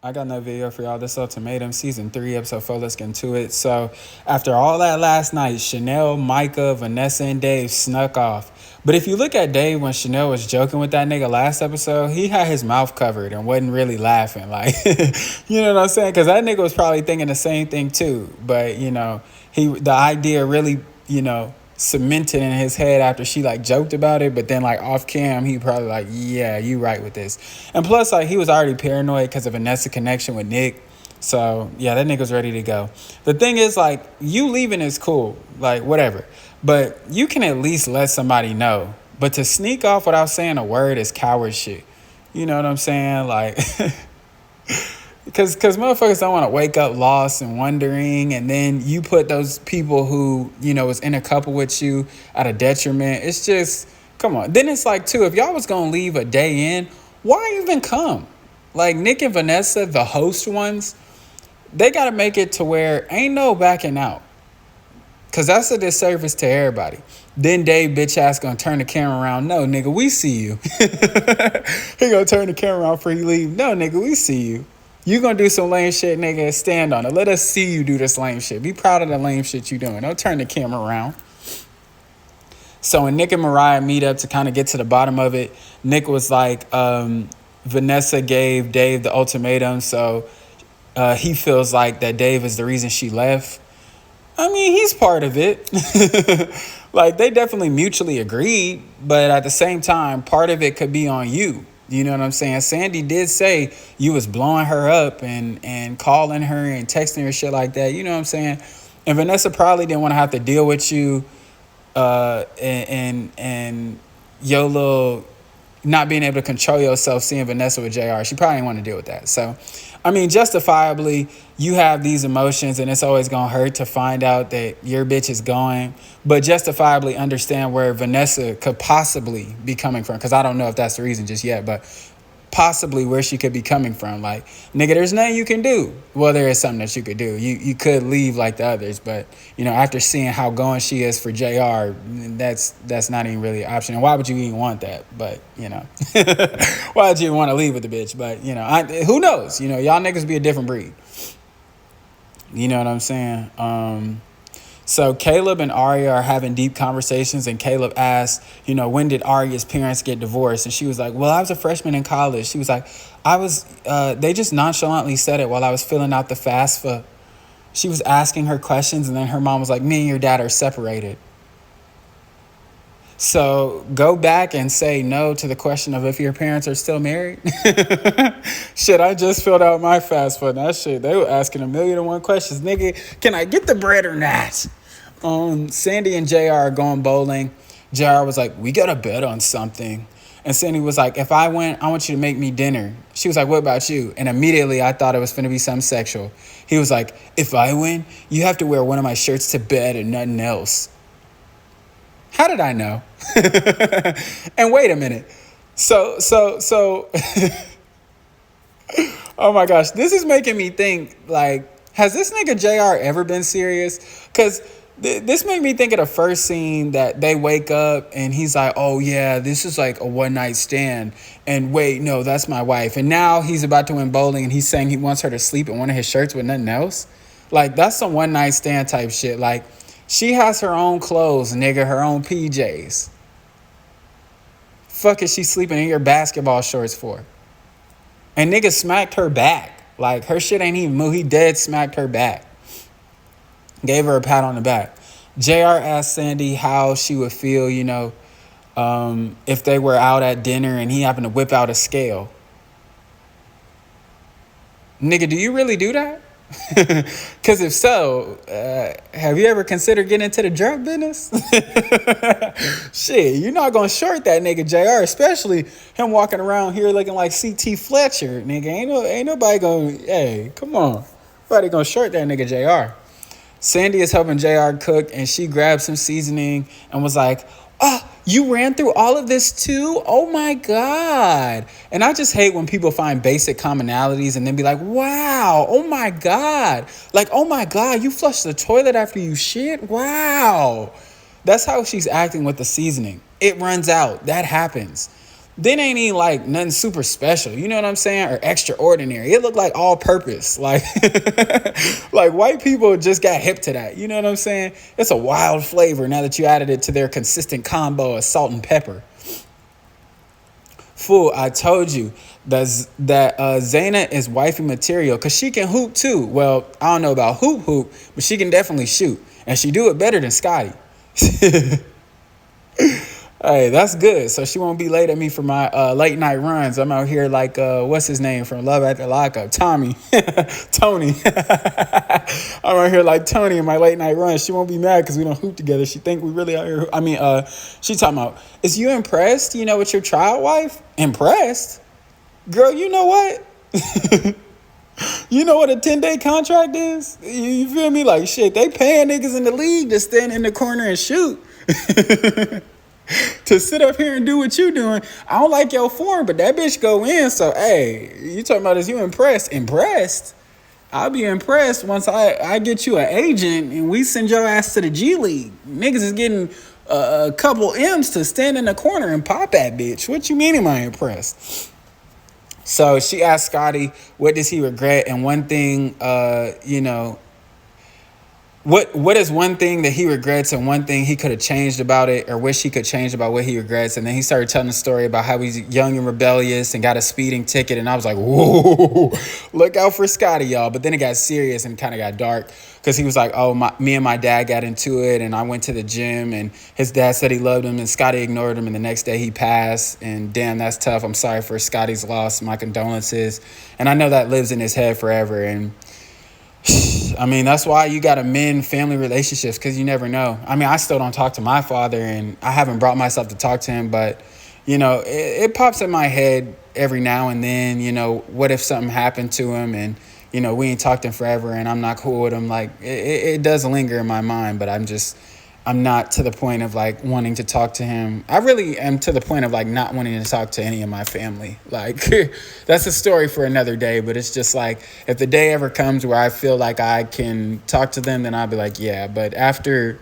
I got no video for y'all. This Ultimatum, season 3, episode 4. Let's get into it. So, after all that last night, Chanel, Micah, Vanessa, and Dave snuck off. But if you look at Dave when Chanel was joking with that nigga last episode, he had his mouth covered and wasn't really laughing. Like, you know what I'm saying? Because that nigga was probably thinking the same thing too. But, the idea really, cemented in his head after she like joked about it, but then like off cam he probably like, yeah, you right with this. And plus, like, he was already paranoid because of Vanessa connection with Nick. So yeah, that nigga's ready to go. The thing is, like, you leaving is cool, like whatever, but you can at least let somebody know. But to sneak off without saying a word is coward shit. You know what I'm saying? Like Because motherfuckers don't want to wake up lost and wondering, and then you put those people who, was in a couple with you at a detriment. It's just, come on. Then it's like, too, if y'all was going to leave a day in, why even come? Like, Nick and Vanessa, the host ones, they got to make it to where ain't no backing out. Because that's a disservice to everybody. Then Dave bitch ass gonna turn the camera around. No, nigga, we see you. He gonna turn the camera around before he leave. No, nigga, we see you. You gonna do some lame shit, nigga, stand on it. Let us see you do this lame shit. Be proud of the lame shit you doing. Don't turn the camera around. So when Nick and Mariah meet up to kind of get to the bottom of it, Nick was like, Vanessa gave Dave the ultimatum, so he feels like that Dave is the reason she left. I mean, he's part of it. Like, they definitely mutually agreed, but at the same time, part of it could be on you. You know what I'm saying? Sandy did say you was blowing her up and calling her and texting her shit like that. You know what I'm saying? And Vanessa probably didn't want to have to deal with you and your little not being able to control yourself seeing Vanessa with JR. She probably didn't want to deal with that. So, I mean, justifiably, you have these emotions, and it's always going to hurt to find out that your bitch is going. But justifiably understand where Vanessa could possibly be coming from. Because I don't know if that's the reason just yet, but possibly where she could be coming from. Like, nigga, there's nothing you can do. Well, there is something that you could do. You could leave like the others, but after seeing how going she is for JR, that's not even really an option. And why would you even want that? But why would you even want to leave with the bitch? But who knows? Y'all niggas be a different breed. You know what I'm saying? So Caleb and Aria are having deep conversations, and Caleb asks, when did Aria's parents get divorced? And she was like, well, I was a freshman in college. She was like, they just nonchalantly said it while I was filling out the FAFSA. She was asking her questions, and then her mom was like, me and your dad are separated. So go back and say no to the question of if your parents are still married. Shit, I just filled out my FAFSA. That shit, they were asking 1,000,001 questions. Nigga, can I get the bread or not? Sandy and JR are going bowling. JR was like, we got to bet on something. And Sandy was like, if I win, I want you to make me dinner. She was like, what about you? And immediately I thought it was finna be something sexual. He was like, if I win, you have to wear one of my shirts to bed and nothing else. How did I know? And wait a minute. So oh my gosh, this is making me think, like, has this nigga JR ever been serious? Because this made me think of the first scene that they wake up and he's like, oh yeah, this is like a one-night stand. And wait, no, that's my wife. And now he's about to win bowling and he's saying he wants her to sleep in one of his shirts with nothing else. Like, that's some one-night stand type shit. Like, she has her own clothes, nigga, her own PJs. Fuck is she sleeping in your basketball shorts for? And nigga smacked her back. Like, her shit ain't even moved. He dead smacked her back. Gave her a pat on the back. JR asked Sandy how she would feel, if they were out at dinner and he happened to whip out a scale. Nigga, do you really do that? Because if so, have you ever considered getting into the drug business? Shit, you're not gonna short that nigga JR, especially him walking around here looking like CT Fletcher. Nigga, ain't nobody gonna, hey, come on. Nobody gonna short that nigga JR. Sandy is helping JR cook, and she grabbed some seasoning and was like, oh, you ran through all of this too? Oh my God. And I just hate when people find basic commonalities and then be like, wow, oh my God. Like, oh my God, you flushed the toilet after you shit? Wow. That's how she's acting with the seasoning. It runs out. That happens. then ain't even like nothing super special. You know what I'm saying? Or extraordinary. It looked like all purpose. Like, like white people just got hip to that. You know what I'm saying? It's a wild flavor now that you added it to their consistent combo of salt and pepper. Fool, I told you that Zaina is wifey material because she can hoop too. Well, I don't know about hoop, but she can definitely shoot. And she do it better than Scotty. Hey, that's good. So she won't be late at me for my late night runs. I'm out here like, what's his name from Love After Lockup? Tommy. Tony. I'm out here like Tony in my late night runs. She won't be mad because we don't hoop together. She think we really out here. I mean, she talking about, is you impressed, with your child wife? Impressed? Girl, you know what? You know what a 10-day contract is? You feel me? Like, shit, they paying niggas in the league to stand in the corner and shoot. To sit up here and do what you doing. I don't like your form, but that bitch go in. So, hey, you talking about is you impressed? Impressed? I'll be impressed once I get you an agent and we send your ass to the G League. Niggas is getting a couple M's to stand in the corner and pop that bitch. What you mean am I impressed? So she asked Scotty, what does he regret? And one thing, what is one thing that he regrets and one thing he could have changed about it or wish he could change about what he regrets? And then he started telling the story about how he's young and rebellious and got a speeding ticket. And I was like, whoa, look out for Scotty, y'all. But then it got serious and kind of got dark because he was like, oh, me and my dad got into it and I went to the gym and his dad said he loved him and Scotty ignored him and the next day he passed. And damn, that's tough. I'm sorry for Scotty's loss. My condolences. And I know that lives in his head forever. And I mean, that's why you got to mend family relationships because you never know. I mean, I still don't talk to my father and I haven't brought myself to talk to him. But, it pops in my head every now and then, what if something happened to him and, we ain't talked in forever and I'm not cool with him. Like, it does linger in my mind, but I'm not to the point of like wanting to talk to him. I really am to the point of like not wanting to talk to any of my family. Like that's a story for another day, but it's just like if the day ever comes where I feel like I can talk to them, then I'll be like, yeah. But after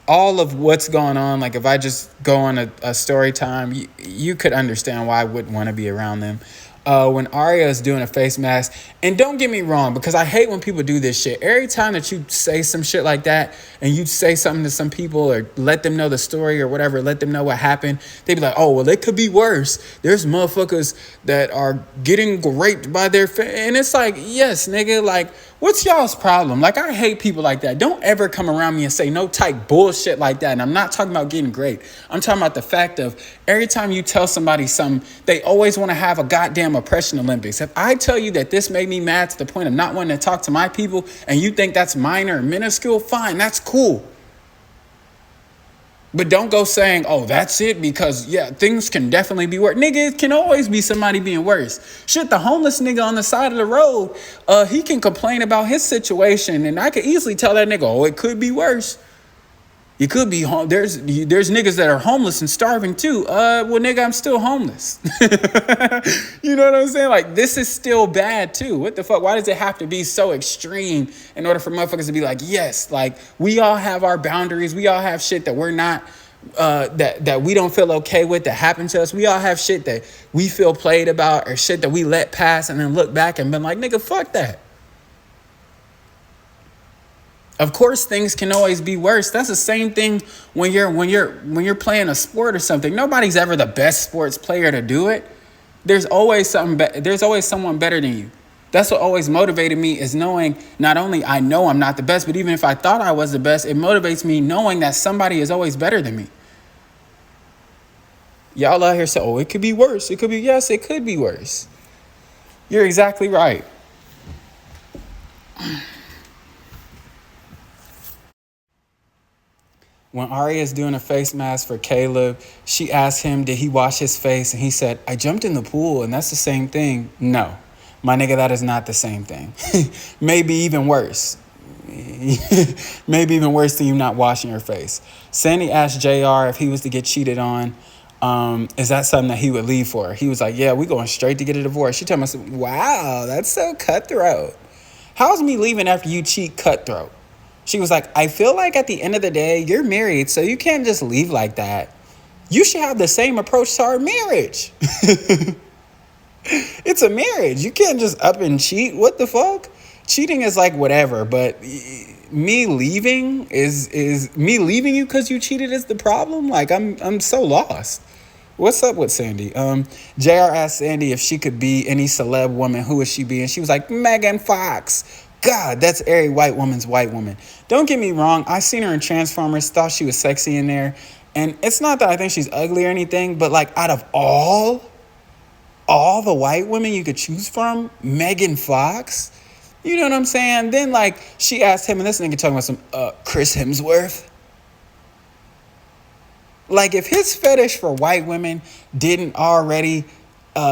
all of what's going on, like if I just go on a story time, you could understand why I wouldn't want to be around them. When Arya is doing a face mask, and don't get me wrong, because I hate when people do this shit. Every time that you say some shit like that, and you say something to some people, or let them know the story, or whatever, let them know what happened, they be like, oh, well, it could be worse. There's motherfuckers that are getting raped by their and it's like, yes, nigga, like, what's y'all's problem? Like, I hate people like that. Don't ever come around me and say no type bullshit like that. And I'm not talking about getting great. I'm talking about the fact of every time you tell somebody something, they always want to have a goddamn oppression Olympics. If I tell you that this made me mad to the point of not wanting to talk to my people and you think that's minor or minuscule, fine, that's cool. But don't go saying, oh, that's it because, yeah, things can definitely be worse. Nigga, it can always be somebody being worse. Shit, the homeless nigga on the side of the road, he can complain about his situation, and I could easily tell that nigga, oh, it could be worse. You could be there's niggas that are homeless and starving too. Well, nigga, I'm still homeless. You know what I'm saying? Like, this is still bad too. What the fuck? Why does it have to be so extreme in order for motherfuckers to be like, yes, like we all have our boundaries. We all have shit that we're not that we don't feel okay with that happened to us. We all have shit that we feel played about or shit that we let pass and then look back and been like, nigga, fuck that. Of course, things can always be worse. That's the same thing when you're playing a sport or something. Nobody's ever the best sports player to do it. There's always there's always someone better than you. That's what always motivated me is knowing not only I know I'm not the best, but even if I thought I was the best, it motivates me knowing that somebody is always better than me. Y'all out here say, oh, it could be worse. It could be, yes, it could be worse. You're exactly right. When Arya is doing a face mask for Caleb, she asked him, did he wash his face? And he said, I jumped in the pool and that's the same thing. No, my nigga, that is not the same thing. Maybe even worse. Maybe even worse than you not washing your face. Sandy asked JR if he was to get cheated on, is that something that he would leave for? He was like, yeah, we going straight to get a divorce. She told me, wow, that's so cutthroat. How's me leaving after you cheat cutthroat? She was like, I feel like at the end of the day, you're married, so you can't just leave like that. You should have the same approach to our marriage. It's a marriage. You can't just up and cheat. What the fuck? Cheating is like whatever, but me leaving is me leaving you because you cheated is the problem. Like I'm so lost. What's up with Sandy? JR asked Sandy if she could be any celeb woman, who would she be? And she was like, Megan Fox. God, that's every white woman's white woman. Don't get me wrong. I seen her in Transformers, thought she was sexy in there. And it's not that I think she's ugly or anything, but like out of all the white women you could choose from, Megan Fox, you know what I'm saying? Then like she asked him, and this nigga talking about some Chris Hemsworth. Like if his fetish for white women didn't already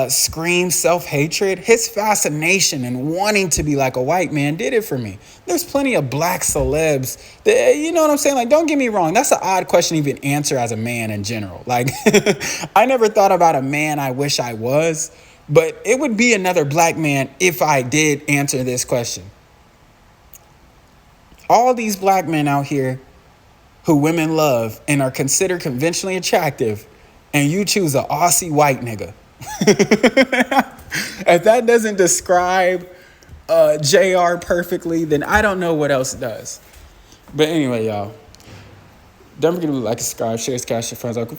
scream self-hatred, his fascination and wanting to be like a white man did it for me. There's plenty of black celebs that, you know what I'm saying? Like, don't get me wrong. That's an odd question to even answer as a man in general. Like, I never thought about a man I wish I was, but it would be another black man if I did answer this question. All these black men out here who women love and are considered conventionally attractive, and you choose an Aussie white nigga. If that doesn't describe JR perfectly, then I don't know what else does. But anyway, y'all, don't forget to like, subscribe, share, cash your friends out.